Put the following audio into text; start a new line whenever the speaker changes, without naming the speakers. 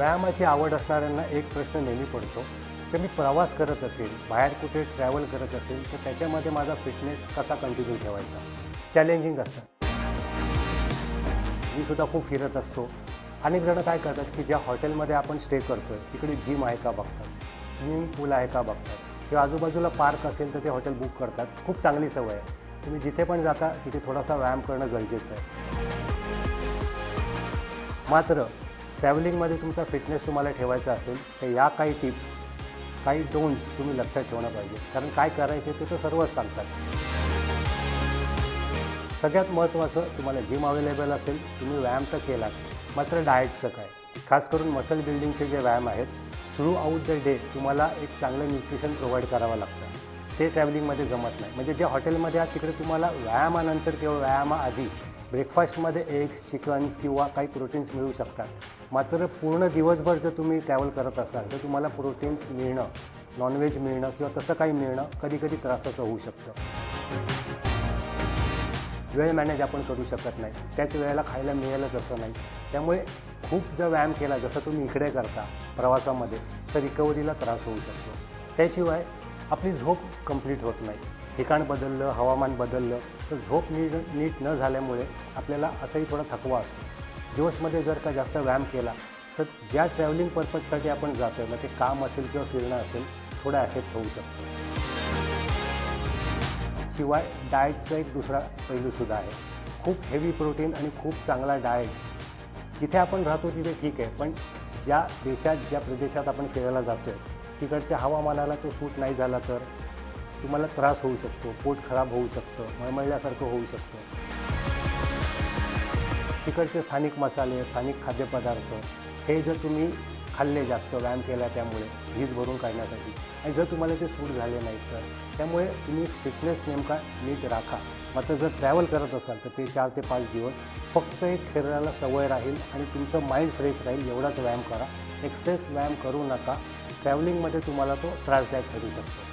व्यायामाची आवड असणाऱ्यांना एक प्रश्न नेहमी पडतो की मी प्रवास करत असेल, बाहेर कुठे ट्रॅव्हल करत असेल तर त्याच्यामध्ये माझा फिटनेस कसा कंटिन्यू ठेवायचा. चॅलेंजिंग असतं. मी सुद्धा खूप फिरत असतो. अनेक जणं काय करतात की ज्या हॉटेलमध्ये आपण स्टे करतो आहे तिकडे जिम आहे का बघतात, स्विमिंग पूल आहे का बघतात, किंवा आजूबाजूला पार्क असेल तर ते हॉटेल बुक करतात. खूप चांगली सवय आहे. तुम्ही जिथे पण जाता तिथे थोडासा व्यायाम करणं गरजेचं आहे. मात्र ट्रॅव्हलिंगमध्ये तुमचा फिटनेस तुम्हाला ठेवायचा असेल तर या काही टिप्स, काही डोंट्स तुम्ही लक्षात ठेवणं पाहिजे. कारण काय करायचं ते तर सर्वच सांगतात. सगळ्यात महत्त्वाचं, तुम्हाला जिम अवेलेबल असेल, तुम्ही व्यायाम तर केलाच, मात्र डाएटचं काय. खास करून मसल बिल्डिंगचे जे व्यायाम आहेत, थ्रू आउट द डे तुम्हाला एक चांगलं न्यूट्रिशन प्रोव्हाइड करावं लागतं. ते ट्रॅव्हलिंगमध्ये जमत नाही. म्हणजे जे हॉटेलमध्ये आहात तिकडे तुम्हाला व्यायामानंतर किंवा व्यायामाआधी ब्रेकफास्टमध्ये एग्स, चिकन्स किंवा काही प्रोटीन्स मिळू शकतात. मात्र पूर्ण दिवसभर जर तुम्ही ट्रॅव्हल करत असाल तर तुम्हाला प्रोटीन्स मिळणं, नॉनव्हेज मिळणं किंवा तसं काही मिळणं कधीकधी त्रासाचं होऊ शकतं. वेळ मॅनेज आपण करू शकत नाही. त्याच वेळेला खायला मिळेलच असं नाही. त्यामुळे खूप जर व्यायाम केला जसं तुम्ही इकडे करता प्रवासामध्ये तर रिकव्हरीला त्रास होऊ शकतो. त्याशिवाय आपली झोप कंप्लीट होत नाही. ठिकाण बदललं, हवामान बदललं तर झोप नीट न झाल्यामुळे आपल्याला असंही थोडा थकवा असतो. दिवसमध्ये जर का जास्त व्यायाम केला तर ज्या ट्रॅव्हलिंग पर्पजसाठी आपण जातो आहे, मग ते काम असेल किंवा फिरणं असेल, थोडा इफेक्ट होऊ शकतो. शिवाय डाएटचा एक दुसरा पैलूसुद्धा आहे. खूप हेवी प्रोटीन आणि खूप चांगला डाएट जिथे आपण राहतो तिथे ठीक आहे, पण ज्या देशात, ज्या प्रदेशात आपण फिरायला जातो आहे तिकडच्या हवामानाला तो सूट नाही झाला तर तुम्हाला त्रास होऊ शकतो, पोट खराब होऊ शकतं, मळमळल्यासारखं होऊ शकतं. तिकडचे स्थानिक मसाले, स्थानिक खाद्यपदार्थ हे जर तुम्ही खाल्ले जास्त व्यायाम केला त्यामुळे झीज भरून काढण्यासाठी, आणि जर तुम्हाला ते सूट झाले नाही तर त्यामुळे तुम्ही फिटनेस नेमका नीट राखा. मात्र जर ट्रॅव्हल करत असाल तर ते 4 ते 5 दिवस फक्त एक शरीराला सवय राहील आणि तुमचं माइंड फ्रेश राहील एवढाच व्यायाम करा. एक्सेस व्यायाम करू नका. ट्रॅव्हलिंगमध्ये तुम्हाला तो त्रासदायक ठरू शकतो.